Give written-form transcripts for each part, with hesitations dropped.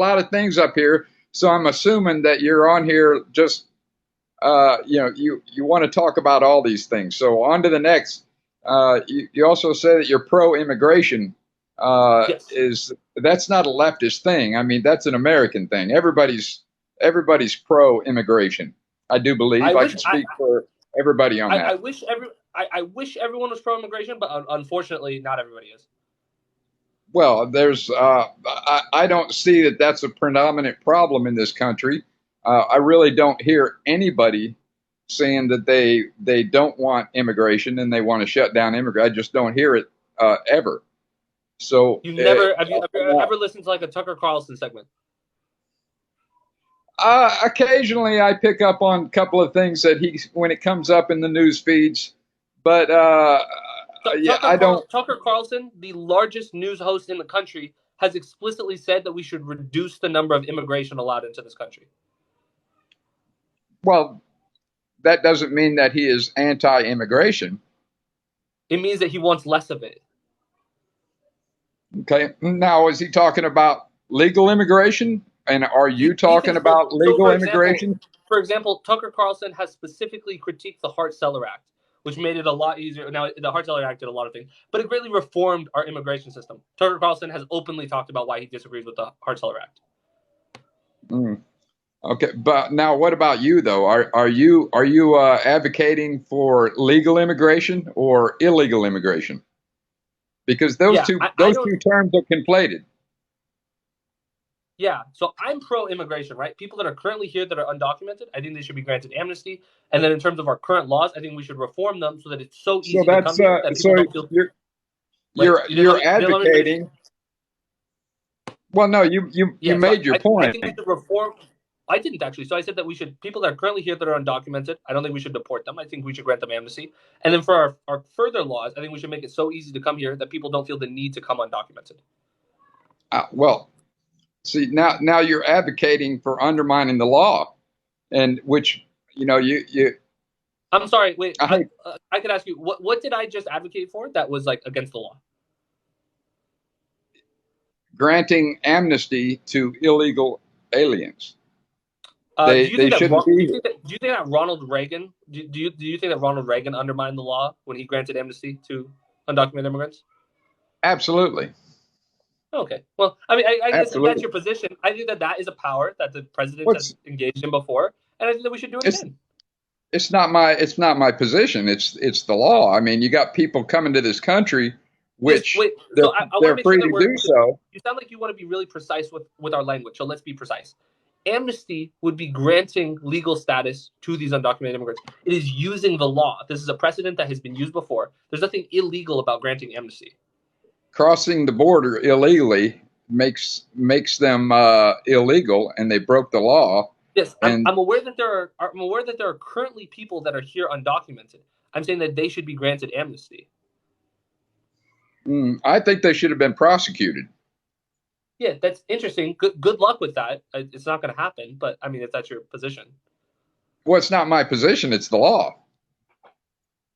a lot of things up here, so I'm assuming that you're on here just you want to talk about all these things. So on to the next. You also say that you're pro-immigration. Yes. Is That's not a leftist thing? I mean, that's an American thing. Everybody's pro-immigration. I do I believe I wish can speak for everybody on I that. wish I wish everyone was pro immigration, but unfortunately, not everybody is. Well, I don't see that that's a predominant problem in this country. I really don't hear anybody saying that they don't want immigration and they want to shut down immigrants. I just don't hear it ever. So You never have you ever listened to like a Tucker Carlson segment? occasionally I pick up on a couple of things that he when it comes up in the news feeds, but yeah, I don't. Tucker Carlson, the largest news host in the country, has explicitly said that we should reduce the number of immigration allowed into this country. Well, that doesn't mean that he is anti-immigration. It means that he wants less of it. Okay. Now, is he talking about legal immigration? And are you He talking thinks so. about legal immigration? For example, Tucker Carlson has specifically critiqued the Hart-Celler Act, which made it a lot easier. Now, the Hart-Celler Act did a lot of things, but it greatly reformed our immigration system. Tucker Carlson has openly talked about why he disagrees with the Hart-Celler Act. Mm. Okay, but now what about you though? Are you advocating for legal immigration or illegal immigration? Because Yeah, I those don't. two terms are conflated. Yeah, so I'm pro-immigration, right? People that are currently here that are undocumented, I think they should be granted amnesty. And then in terms of our current laws, I think we should reform them so that it's so So easy to come here that people don't feel. Wait, you're you didn't let me finish. advocating. Well, no, you Yeah, so made your I point. think we should reform. I didn't actually. So I said that we should people that are currently here that are undocumented. I don't think we should deport them. I think we should grant them amnesty. And then for our further laws, I think we should make it so easy to come here that people don't feel the need to come undocumented. Well, see now you're advocating for undermining the law, and which you I'm sorry. Wait, I hate I could ask you what did I just advocate for that was like against the law? granting amnesty to illegal aliens. Do you They think that shouldn't be here. do you think that Ronald Reagan do you think that Ronald Reagan undermined the law when he granted amnesty to undocumented immigrants? Absolutely, Okay. Well, I mean, I guess if that's absolutely. your position, I think that that is a power that the president has What's engaged in before, and I think that we should do it it's again. it's not my position. It's the law. I mean, you got people coming to this country, Yes. which Wait. So I want to they're make sure free that to we're. do so. You sound like you want to be really precise with our language. So let's be precise. Amnesty would be granting legal status to these undocumented immigrants. It is using the law. This is a precedent that has been used before. There's nothing illegal about granting amnesty. Crossing the border illegally makes them illegal, and they broke the law. Yes, And I'm aware that I'm aware that there are currently people that are here undocumented. I'm saying that they should be granted amnesty. I think they should have been prosecuted. Yeah, that's interesting. Good luck with that. It's not going to happen, but I mean, if that's your position. Well, it's not my position; it's the law.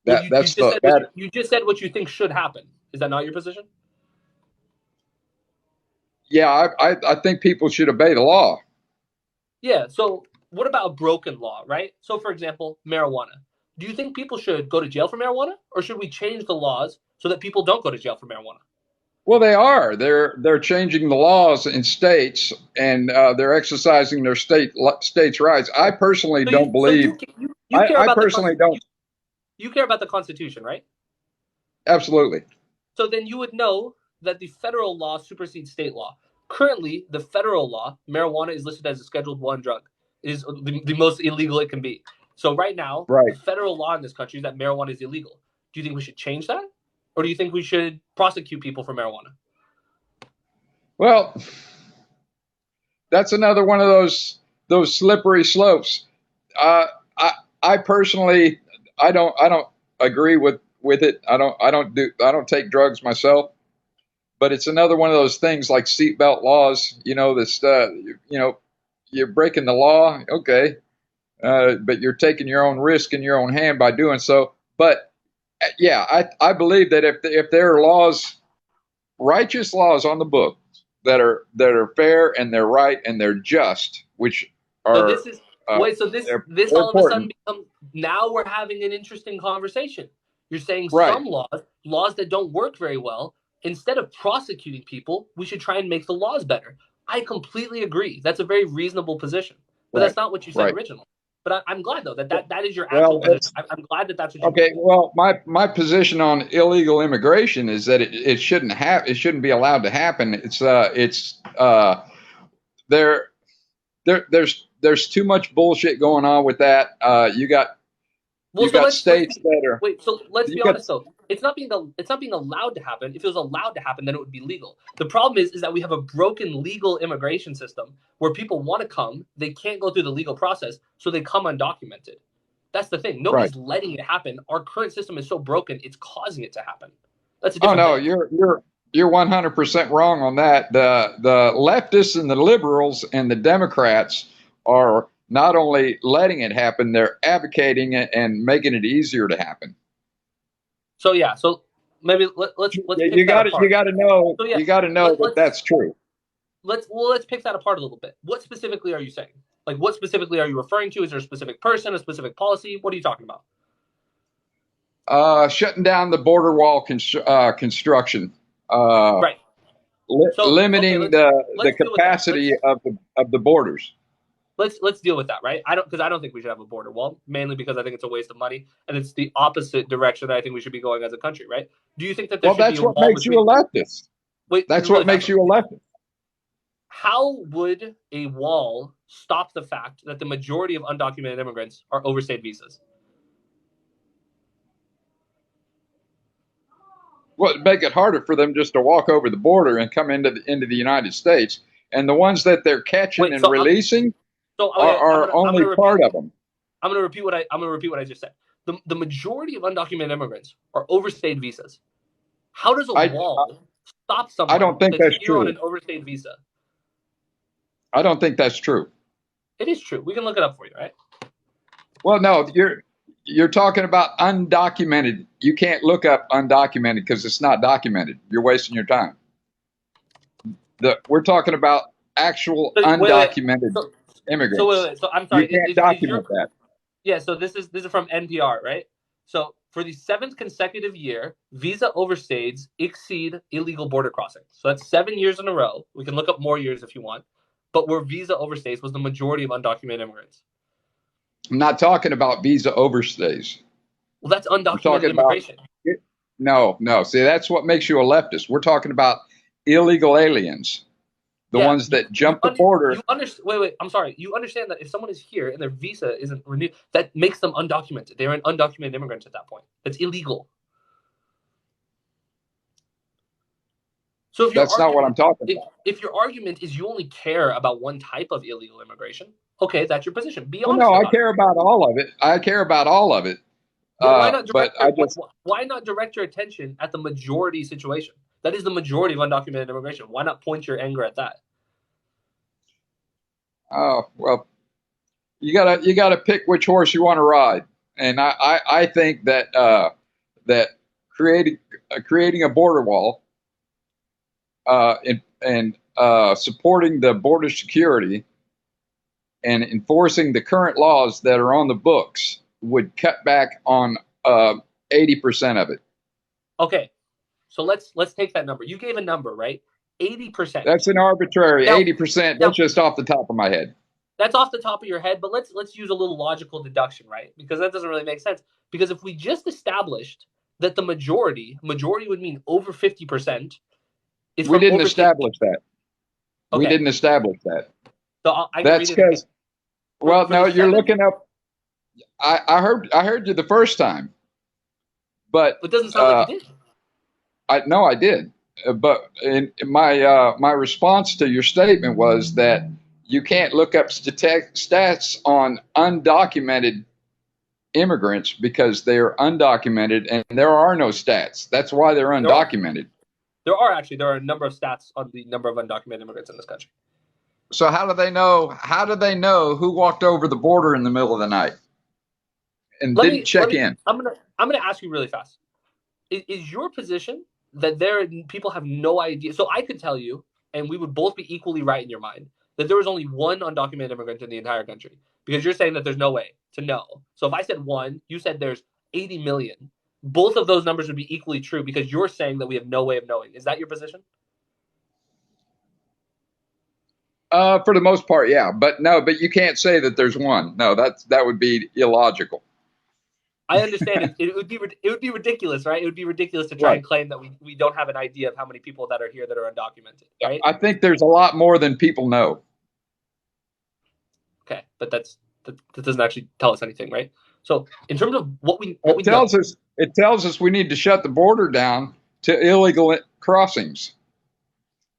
Well, you That's just the said that you just said what you think should happen. Is that not your position? Yeah, I think people should obey the law. Yeah. So what about a broken law, right? So for example, marijuana. Do you think people should go to jail for marijuana, or should we change the laws so that people don't go to jail for marijuana? Well, they are. They're changing the laws in states, and they're exercising their states' rights. I personally So don't believe. you care I about the personally don't. you care about the Constitution, right? Absolutely. So then you would know that the federal law supersedes state law. Currently, the federal law, marijuana is listed as a Scheduled One drug. It is the most illegal it can be. So right now, the Right. federal law in this country is that marijuana is illegal. Do you think we should change that, or do you think we should prosecute people for marijuana? Well, that's another one of those slippery slopes. Uh, I personally, I don't agree with it. I don't take drugs myself, but it's another one of those things like seatbelt laws. This you're breaking the law, okay, but you're taking your own risk in your own hand by doing so. But yeah, I believe that if there are laws, righteous laws on the book that are fair and they're right and they're just, which So are this is wait. So this they're all of a sudden important. becomes, now we're having an interesting conversation. You're saying Right. some laws that don't work very well, instead of prosecuting people, we should try and make the laws better. I completely agree. That's a very reasonable position, but Right. that's not what you said Right. originally. But I'm glad though that is your actual Well, position. it's I'm glad that that's what you okay. believe. Well, my position on illegal immigration is that it shouldn't be allowed to happen. There there's too much bullshit going on with that. Well, You so got let's states that are wait. So let's you be got honest though. It's not being allowed to happen. If it was allowed to happen, then it would be legal. The problem is that we have a broken legal immigration system where people want to come, they can't go through the legal process, so they come undocumented. That's the thing. right. Nobody's letting it happen. Our current system is so broken, it's causing it to happen. That's a Oh different no, thing. you're 100% wrong on that. The leftists and the liberals and the Democrats are not only letting it happen, they're advocating it and making it easier to happen. So yeah. So maybe let's You pick that you apart. got to know So yeah, you got to know that let's that's true. let's pick that apart a little bit. What specifically are you saying? Like, what specifically are you referring to? Is there a specific person, a specific policy? What are you talking about? Shutting down the border wall construction, Right. So okay, limiting the let's deal with that. capacity of the borders. Let's deal with that, right? I don't think we should have a border wall, mainly because I think it's a waste of money and it's the opposite direction that I think we should be going as a country, right? Do you think that there Well, should be that's a what wall makes you a between? leftist. Wait, That's really what fast. makes you a leftist. How would a wall stop the fact that the majority of undocumented immigrants are overstayed visas? Well, make it harder for them just to walk over the border and come into the United States. And the ones that they're catching Wait, and so releasing okay, are I'm only gonna repeat. part of them. I'm gonna repeat what I just said. The majority of undocumented immigrants are overstayed visas. How does a I wall stop I someone don't think that's that's here on true. an overstayed visa? I don't think that's true. It is true. We can look it up for you, right? Well, no, you're talking about undocumented. You can't look up undocumented because it's not documented. You're wasting your time. We're talking about actual So, undocumented So, immigrants. So I'm You sorry. can't Is your document that. Yeah? So this is from NPR, right? So for the seventh consecutive year, visa overstays exceed illegal border crossings. So that's 7 years in a row. We can look up more years if you want, but where visa overstays was the majority of undocumented immigrants. I'm not talking about visa overstays. Well, that's I'm undocumented talking about immigration. no. See, that's what makes you a leftist. We're talking about illegal aliens, the Yeah, ones that jump the border. you understand. Wait. I'm sorry. You understand that if someone is here and their visa isn't renewed, that makes them undocumented. They're an undocumented immigrant at that point. That's illegal. So That's not what I'm talking about. if your argument is you only care about one type of illegal immigration, okay, that's your position. Be Well, honest no, I about it. care about all of it. I care about all of it. But why not But direct I your, just why not direct your attention at the majority situation? That is the majority of undocumented immigration. Why not point your anger at that? oh well, you gotta pick which horse you want to ride, and I think that that creating a border wall and supporting the border security and enforcing the current laws that are on the books would cut back on 80% of it. Okay, so let's take that number. You gave a number, right? 80%. That's an arbitrary Now, 80%. now That's just off the top of my head. that's off the top of your head, but let's use a little logical deduction, right? Because that doesn't really make sense. Because if we just established that the majority would mean over 50%, is We from didn't overseas. establish that. We Okay, didn't establish that. so I can That's read it again. because well, For no, the you're seventh, looking up. I heard you the first time, but it doesn't sound like you did. I no, I did. But in my response to your statement was that you can't look up stats on undocumented immigrants because they're undocumented and there are no stats. That's why they're There are undocumented. there are a number of stats on the number of undocumented immigrants in this country. So how do they know? How do they know who walked over the border in the middle of the night and didn't check in? I'm gonna ask you really fast. Is your position that people have no idea? So I could tell you, and we would both be equally right in your mind that there was only one undocumented immigrant in the entire country, because you're saying that there's no way to know. So if I said one, you said there's 80 million. Both of those numbers would be equally true because you're saying that we have no way of knowing. Is that your position? For the most part, yeah. But no, but you can't say that there's one. No, that would be illogical. I understand it would be ridiculous, right? It would be ridiculous to try Right. and claim that we don't have an idea of how many people that are here that are undocumented, right? I think there's a lot more than people know. Okay, but that doesn't actually tell us anything, right? So in terms of what we It tells us we need to shut the border down to illegal crossings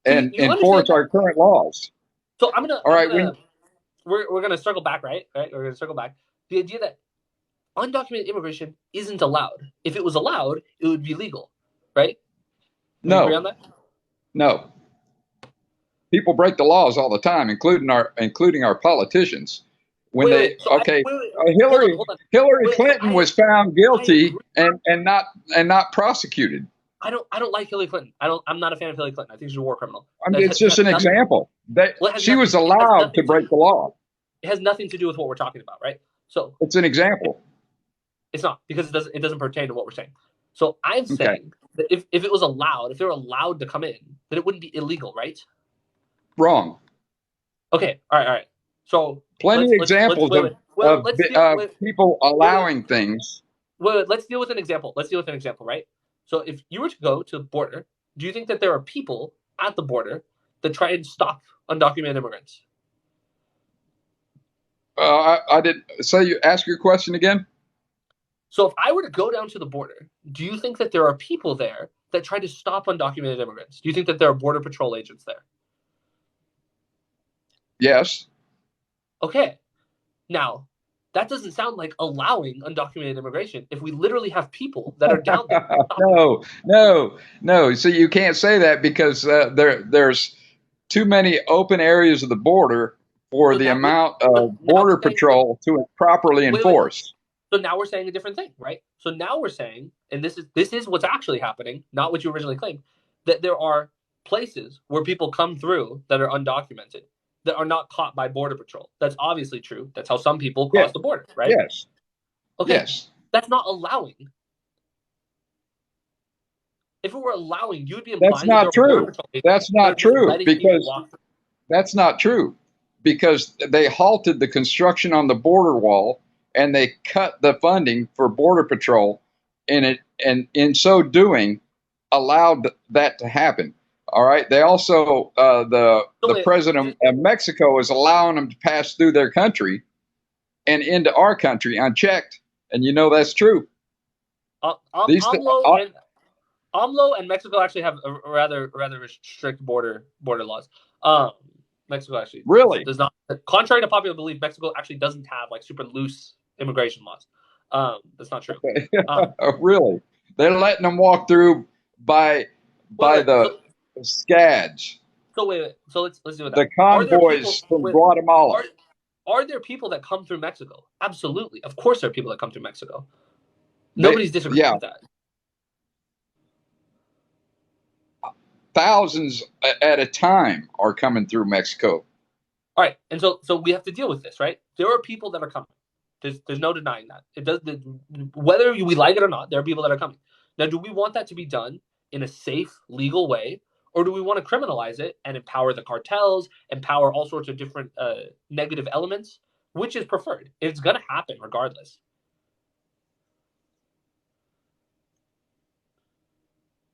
and you enforce understand our current laws. So All right, we're gonna circle back, right? We're gonna circle back. The idea that undocumented immigration isn't allowed. If it was allowed, it would be legal, right? Do you agree on no, that? no. People break the laws all the time, including our politicians. When Wait, they wait. So okay, wait, wait. Hillary Hold on. Hillary Wait, so Clinton was found I agree. guilty and not prosecuted. I don't like Hillary Clinton. I'm not a fan of Hillary Clinton. I think she's a war criminal. I mean, it's just an nothing, example that well, it has she nothing, was it has allowed nothing to break the law. It has nothing to do with what we're talking about, right? So It's an example. it's not, because it doesn't pertain to what we're saying. So I'm Okay. saying that if it was allowed, if they were allowed to come in, then it wouldn't be illegal, right? Wrong. Okay, all right. So Plenty of examples of people allowing things. Let's deal with an example. Right? So if you were to go to the border, do you think that there are people at the border that try and stop undocumented immigrants? I did. So you ask your question again? So if I were to go down to the border, do you think that there are people there that try to stop undocumented immigrants? Do you think that there are border patrol agents there? Yes. Okay. Now, that doesn't sound like allowing undocumented immigration if we literally have people that are down there. No. So you can't say that because there's too many open areas of the border for So the now amount now of border we're saying- patrol to properly wait. enforce. So now we're saying a different thing, right? So now we're saying, and this is what's actually happening, not what you originally claimed, that there are places where people come through that are undocumented, that are not caught by border patrol. That's obviously true. That's how some people cross Yeah. the border, right? Yes. Okay. Yes. That's not allowing. If it were allowing, you'd be implying That's not that there are true. border patrol agents That's that are not just true letting people because walk through. that's not true because they halted the construction on the border wall and they cut the funding for border patrol and in so doing allowed that to happen. All right. They also the president of Mexico is allowing them to pass through their country and into our country unchecked, and you know that's true. AMLO and Mexico actually have a rather strict border laws. Mexico actually Really does not. Contrary to popular belief, Mexico actually doesn't have like super loose immigration laws. That's not true. Really, they're letting them walk through by the scads. So wait. So let's do it. The convoys from Guatemala. Are there people that come through Mexico? Absolutely. Of course there are people that come through Mexico. Nobody's disagreeing with that. Thousands at a time are coming through Mexico. All right, and so we have to deal with this, right? There are people that are coming. There's no denying that. It does, whether we like it or not, there are people that are coming. Now, do we want that to be done in a safe, legal way, or do we want to criminalize it and empower the cartels, empower all sorts of different negative elements? Which is preferred? It's going to happen regardless.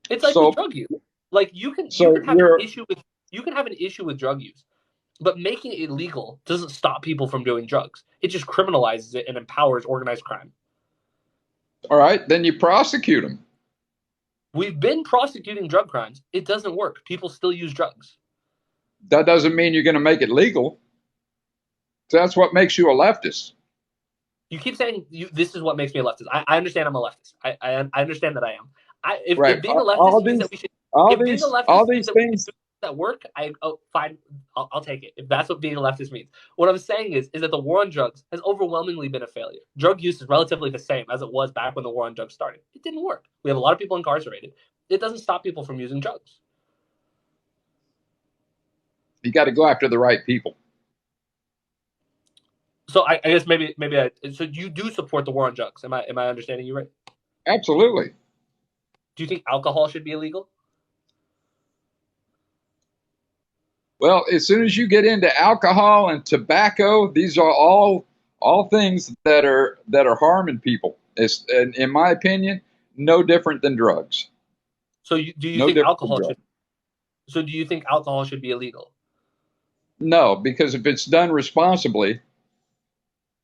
It's like with drug use. Like you can have an issue with drug use, but making it illegal doesn't stop people from doing drugs. It just criminalizes it and empowers organized crime. All right, then you prosecute them. We've been prosecuting drug crimes. It doesn't work. People still use drugs. That doesn't mean you're going to make it legal. That's what makes you a leftist. You keep saying this is what makes me a leftist. I understand I'm a leftist. I understand that I am. If being a leftist means that we should... All these things that work, fine. I'll take it if that's what being a leftist means. What I'm saying is that the war on drugs has overwhelmingly been a failure. Drug use is relatively the same as it was back when the war on drugs started. It didn't work. We have a lot of people incarcerated. It doesn't stop people from using drugs. You got to go after the right people. So I guess so you do support the war on drugs. Am I understanding you right? Absolutely. Do you think alcohol should be illegal? Well, as soon as you get into alcohol and tobacco, these are all things that are harming people. It's, in my opinion, no different than drugs. So do you No think different than alcohol drugs. should? So do you think alcohol should be illegal? No, because if it's done responsibly,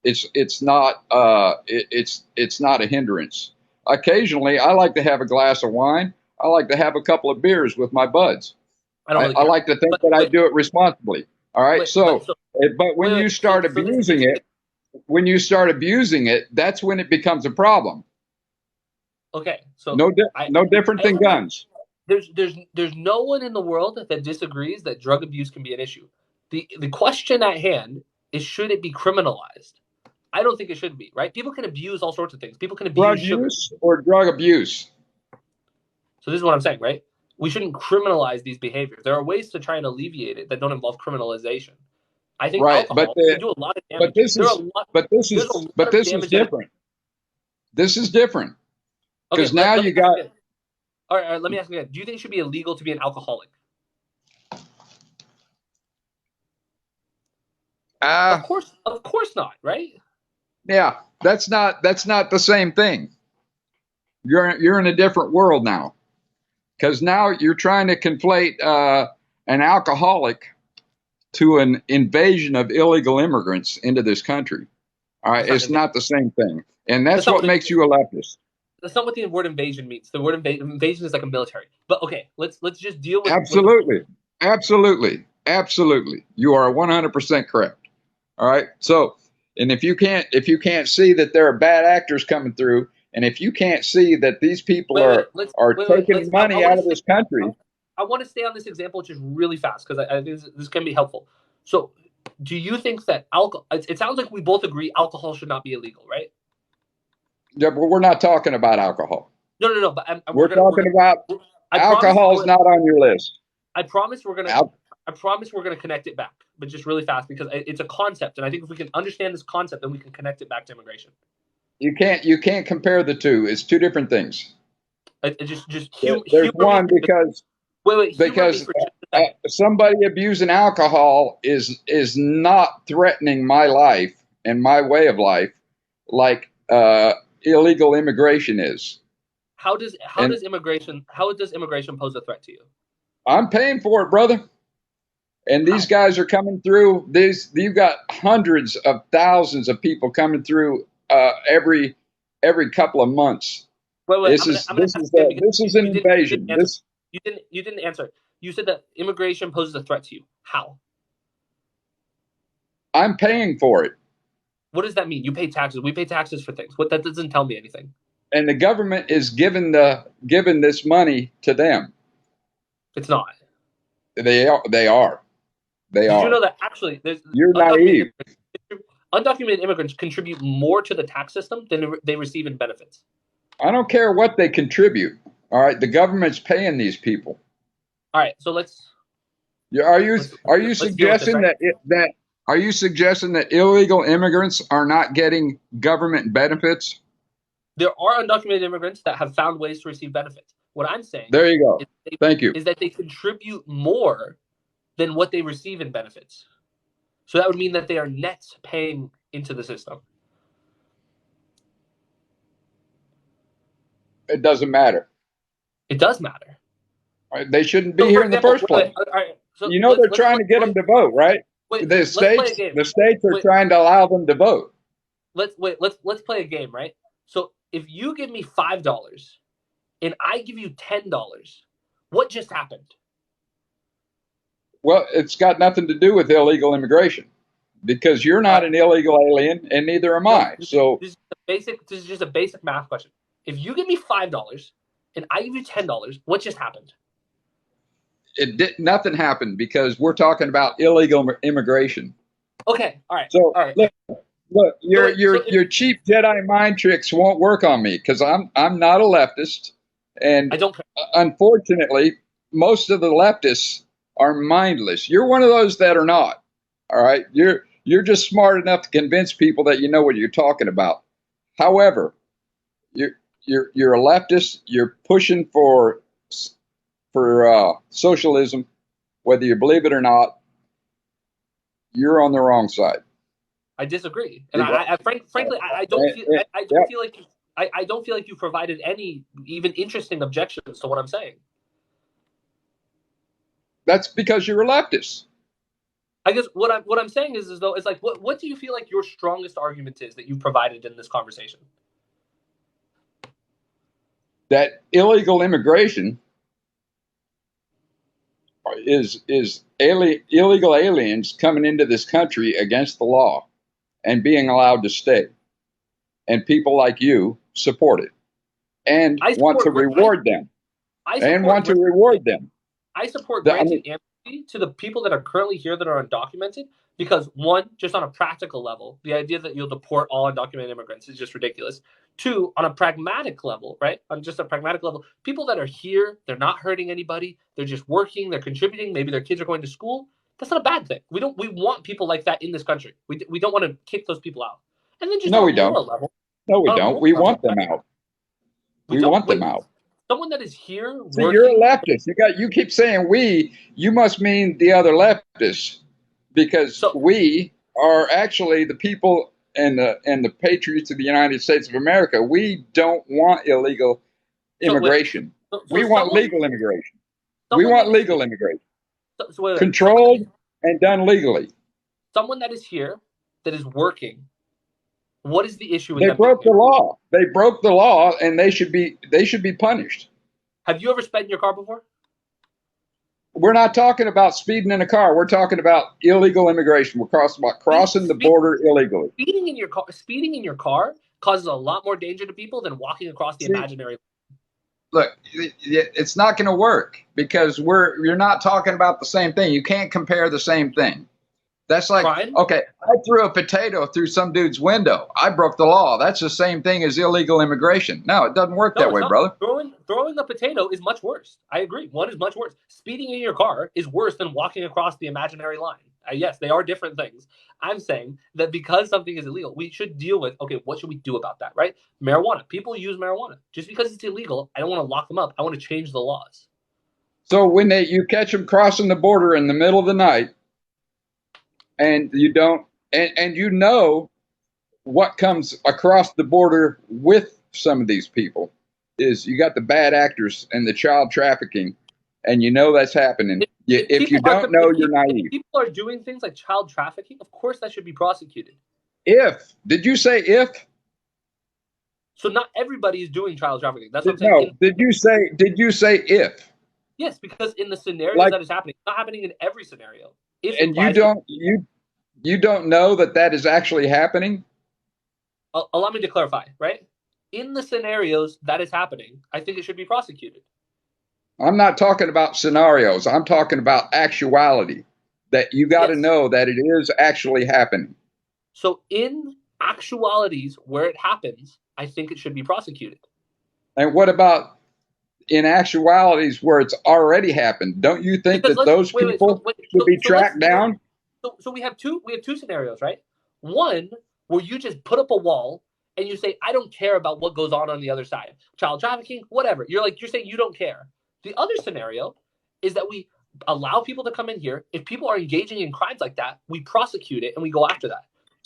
it's not it's not a hindrance. Occasionally, I like to have a glass of wine. I like to have a couple of beers with my buds. I don't really I care. like to think But that I wait, do it responsibly. All right. wait, but so But when you wait. start abusing it, that's when it becomes a problem. Okay, so No different than guns. there's no one in the world that disagrees that drug abuse can be an issue. The question at hand is, should it be criminalized? I don't think it should be, right? People can abuse all sorts of things. People can Drug abuse sugar. use or drug abuse. So this is what I'm saying, right? We shouldn't criminalize these behaviors. There are ways to try and alleviate it that don't involve criminalization. I think Right, alcohol can do a lot of damage. But this is different. This is different because now you got. All right, let me ask you again. Do you think it should be illegal to be an alcoholic? Of course not, right? Yeah, that's not the same thing. You're in a different world now, because now you're trying to conflate an alcoholic to an invasion of illegal immigrants into this country. All right, it's not the same thing, and that's what makes you a leftist. That's not what the word invasion means. The word invasion is like a military. But okay, let's just deal with absolutely. You are 100% correct. All right. So, and if you can't see that there are bad actors coming through, and if you can't see that these people are taking money out of this country, I want to stay on this example just really fast because I think this can be helpful. So, do you think that alcohol? It sounds like we both agree alcohol should not be illegal, right? Yeah, but we're not talking about alcohol. No. But we're talking about alcohol's not on your list. I promise we're gonna connect it back, but just really fast because it's a concept, and I think if we can understand this concept, then we can connect it back to immigration. You can't compare the two. It's two different things. There's one because somebody abusing alcohol is not threatening my life and my way of life like illegal immigration is. How does immigration pose a threat to you? I'm paying for it, brother. And these guys are coming through. You've got hundreds of thousands of people coming through every couple of months. This is an invasion. You didn't answer. You said that immigration poses a threat to you. How? I'm paying for it. What does that mean? You pay taxes. We pay taxes for things. That doesn't tell me anything. And the government is giving this money to them. It's not. They are. Did you know that actually you're naive. Undocumented immigrants contribute more to the tax system than they receive in benefits? I don't care what they contribute. All right, the government's paying these people. All right, so let's. Are you suggesting that illegal immigrants are not getting government benefits? There are undocumented immigrants that have found ways to receive benefits. What I'm saying. There you go. Thank you. Is that they contribute more than what they receive in benefits. So that would mean that they are net paying into the system. It doesn't matter. It does matter. Right, they shouldn't be here in the first place. So they're trying to get them to vote, right? The states are trying to allow them to vote. Let's play a game, right? So if you give me $5 and I give you $10, what just happened? Well, it's got nothing to do with illegal immigration because you're not an illegal alien and neither am I. So this is just a basic math question. If you give me $5 and I give you $10, what just happened? Nothing happened because we're talking about illegal immigration. Okay, all right. So all right. Look, your cheap Jedi mind tricks won't work on me because I'm not a leftist, and I don't. Unfortunately, most of the leftists are mindless. You're one of those that are not. All right, you're just smart enough to convince people that you know what you're talking about. However, you're you're a leftist. You're pushing for socialism, whether you believe it or not. You're on the wrong side. I disagree, and frankly, I don't feel like you provided any even interesting objections to what I'm saying. That's because you're a leftist. I guess what I'm saying is though it's like what do you feel like your strongest argument is that you've provided in this conversation? That illegal immigration is illegal aliens coming into this country against the law and being allowed to stay, and people like you support it and want to reward them. I support granting amnesty to the people that are currently here that are undocumented because, one, just on a practical level, the idea that you'll deport all undocumented immigrants is just ridiculous. Two, on a pragmatic level, right? On just a pragmatic level, people that are here, they're not hurting anybody. They're just working. They're contributing. Maybe their kids are going to school. That's not a bad thing. We want people like that in this country. We don't want to kick those people out. And then just no, we don't. Level, no, we don't. We want them out. We want them out. Someone that is here. See, you're a leftist. You keep saying we. You must mean the other leftists, because we are actually the people and the patriots of the United States of America. We don't want illegal immigration. We want legal immigration. We want legal immigration, controlled and done legally. Someone that is here, that is working. What is the issue with them? They broke the law. They broke the law, and they should be punished. Have you ever sped in your car before? We're not talking about speeding in a car. We're talking about illegal immigration. We're crossing the border illegally. Speeding in your car causes a lot more danger to people than walking across the imaginary. Look, it's not going to work because you're not talking about the same thing. You can't compare the same thing. That's like, crime? Okay, I threw a potato through some dude's window. I broke the law. That's the same thing as illegal immigration. No, it doesn't work that way, brother. Throwing a potato is much worse. I agree. One is much worse. Speeding in your car is worse than walking across the imaginary line. Yes, they are different things. I'm saying that because something is illegal, we should deal with, okay, what should we do about that, right? Marijuana. People use marijuana. Just because it's illegal, I don't want to lock them up. I want to change the laws. So when you catch them crossing the border in the middle of the night, and you don't, and you know what comes across the border with some of these people is you got the bad actors and the child trafficking, and you know that's happening. If you don't know, you're naive. If people are doing things like child trafficking, of course that should be prosecuted. Did you say if? So not everybody is doing child trafficking. That's what I'm saying. No, did you say if? Yes, because in the scenario that is happening, it's not happening in every scenario. And you don't know that is actually happening? Allow me to clarify, right? In the scenarios that is happening, I think it should be prosecuted. I'm not talking about scenarios. I'm talking about actuality, that you got to know that it is actually happening. So in actualities where it happens, I think it should be prosecuted. And what about in actualities where it's already happened? Don't you think that those people should be tracked down? So we have two scenarios, right? One where you just put up a wall and you say, I don't care about what goes on the other side. Child trafficking, whatever. You're saying you don't care. The other scenario is that we allow people to come in here. If people are engaging in crimes like that, we prosecute it and we go after that.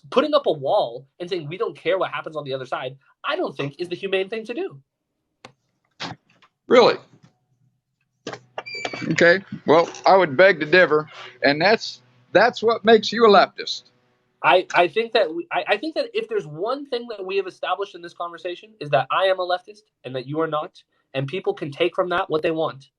Putting up a wall and saying we don't care what happens on the other side, I don't think is the humane thing to do. Really? Okay. Well, I would beg to differ, and that's what makes you a leftist. I think that if there's one thing that we have established in this conversation is that I am a leftist and that you are not, and people can take from that what they want.